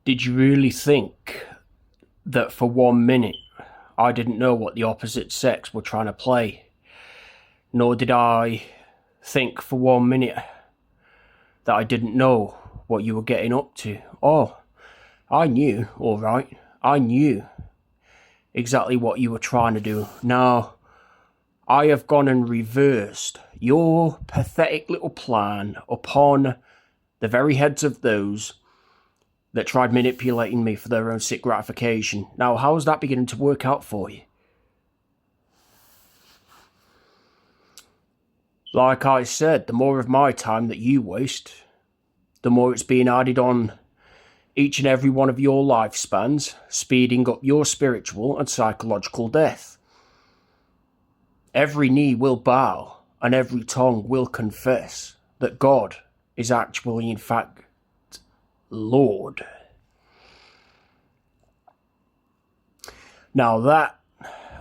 Did you really think that for 1 minute I didn't know what the opposite sex were trying to play? Nor did I think for 1 minute that I didn't know what you were getting up to. Oh, I knew, all right. I knew exactly what you were trying to do. Now, I have gone and reversed your pathetic little plan upon the very heads of those that tried manipulating me for their own sick gratification. Now, how is that beginning to work out for you? Like I said, the more of my time that you waste, the more it's being added on each and every one of your lifespans, speeding up your spiritual and psychological death. Every knee will bow and every tongue will confess that God is actually, in fact, Lord. Now that,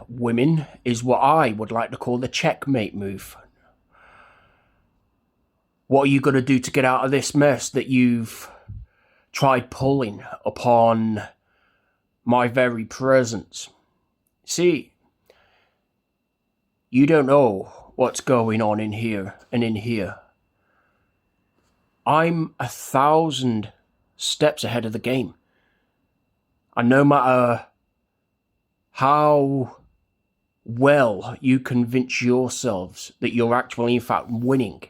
women, is what I would like to call the checkmate move. What are you going to do to get out of this mess that you've tried pulling upon my very presence? See, you don't know what's going on in here and in here. I'm 1,000 steps ahead of the game. And no matter how well you convince yourselves that you're actually in fact winning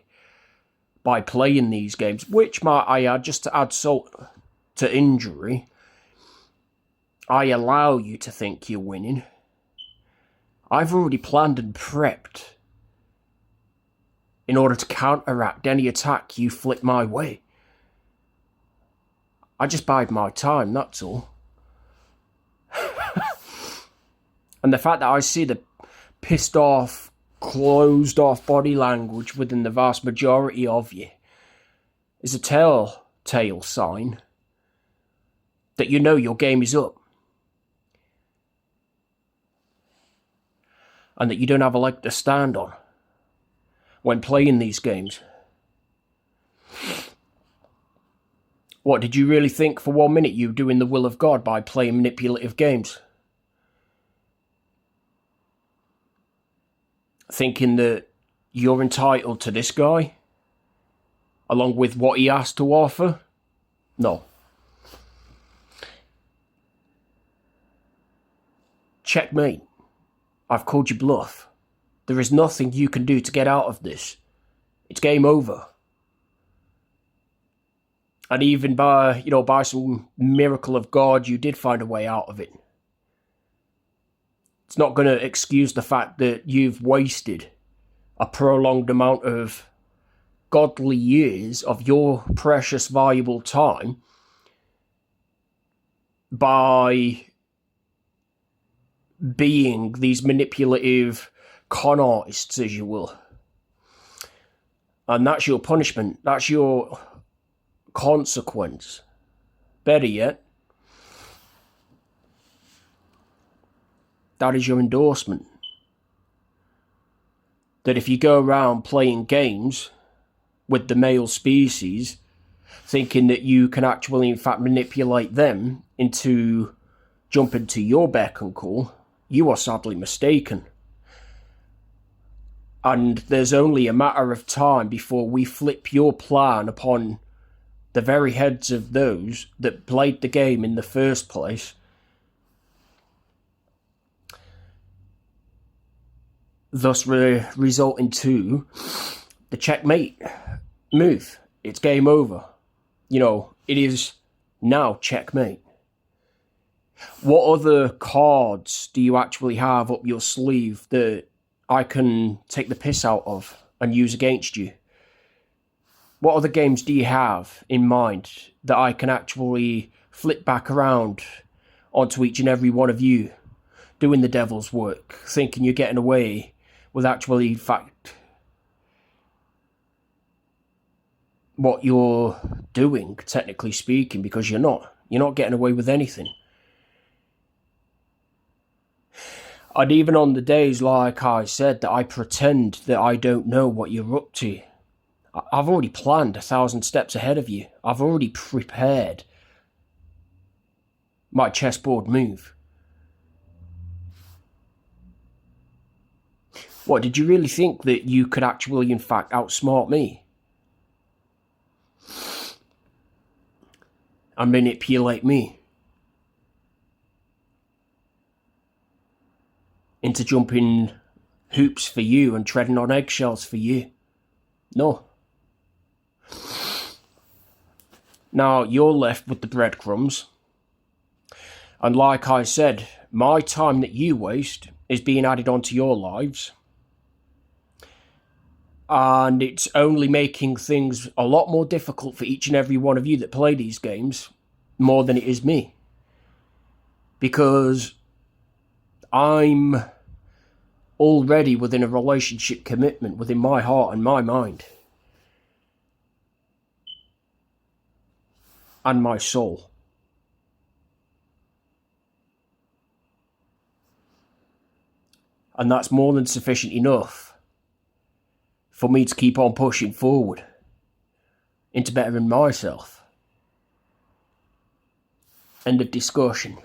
by playing these games, which might I add, just to add salt to injury, I allow you to think you're winning. I've already planned and prepped in order to counteract any attack you flick my way. I just bide my time, that's all. And the fact that I see the pissed off, closed off body language within the vast majority of you is a telltale sign that you know your game is up. And that you don't have a leg to stand on when playing these games. What, did you really think for 1 minute you were doing the will of God by playing manipulative games? Thinking that you're entitled to this guy, along with what he has to offer? No. Checkmate. I've called you bluff. There is nothing you can do to get out of this. It's game over. And even by some miracle of God, you did find a way out of it. It's not going to excuse the fact that you've wasted a prolonged amount of godly years of your precious, valuable time by being these manipulative con artists, as you will. And that's your punishment. That's your consequence. Better yet, that is your endorsement. That if you go around playing games with the male species, thinking that you can actually, in fact, manipulate them into jumping to your beck and call, you are sadly mistaken. And there's only a matter of time before we flip your plan upon the very heads of those that played the game in the first place. Thus resulting to the checkmate move. It's game over. It is now checkmate. What other cards do you actually have up your sleeve that I can take the piss out of and use against you? What other games do you have in mind that I can actually flip back around onto each and every one of you, doing the devil's work, thinking you're getting away with actually, in fact, what you're doing, technically speaking, because you're not. You're not getting away with anything. And even on the days, like I said, that I pretend that I don't know what you're up to, I've already planned 1,000 steps ahead of you. I've already prepared my chessboard move. What, did you really think that you could actually, in fact, outsmart me? And manipulate me into jumping hoops for you and treading on eggshells for you? No. Now, you're left with the breadcrumbs. And like I said, my time that you waste is being added onto your lives. And it's only making things a lot more difficult for each and every one of you that play these games, more than it is me. Because I'm already within a relationship commitment within my heart and my mind. And my soul. And that's more than sufficient enough for me to keep on pushing forward into bettering myself. End of discussion.